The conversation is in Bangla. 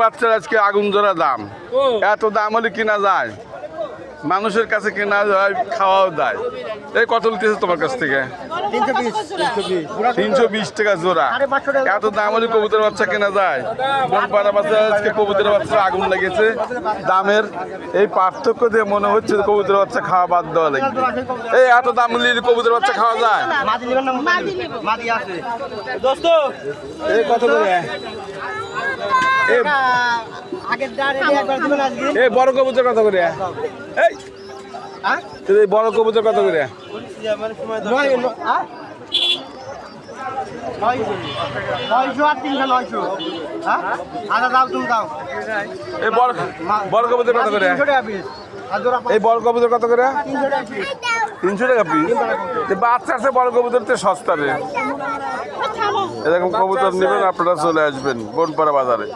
বাচ্চার আজকে আগুন জোড়া দাম। এত দাম হলে কিনা যায়, মানুষের কাছে কেনা যায়, খাওয়াও দেয়। এই কত লিতেছে তোমার কাছ থেকে? 320 টাকা জোড়া। এত দাম হলে কবুতর বাচ্চা কেনা যায়? বনপাড়া বাচ্চা আজকে কবুতরের বাচ্চা আগুন লেগেছে দামের। এই পার্থক্য দিয়ে মনে হচ্ছে কবুতর বাচ্চা খাওয়া বাদ দেওয়া লাগবে। এই এত দাম নিলে কবুতর বাচ্চা খাওয়া যায়? এই কত করে? এই বড় কবুতর কত করে? এই বড় কবুতর কত করে? এই বড় কবুতর কত করে? এই বড় কবুতর কত করে? 300 টাকা পিস। বাচ্চা আছে বড় কবুতর তো সস্তা রে। এরকম কবুতর নেবেন আপনারা চলে আসবেন বনপাড়া বাজারে।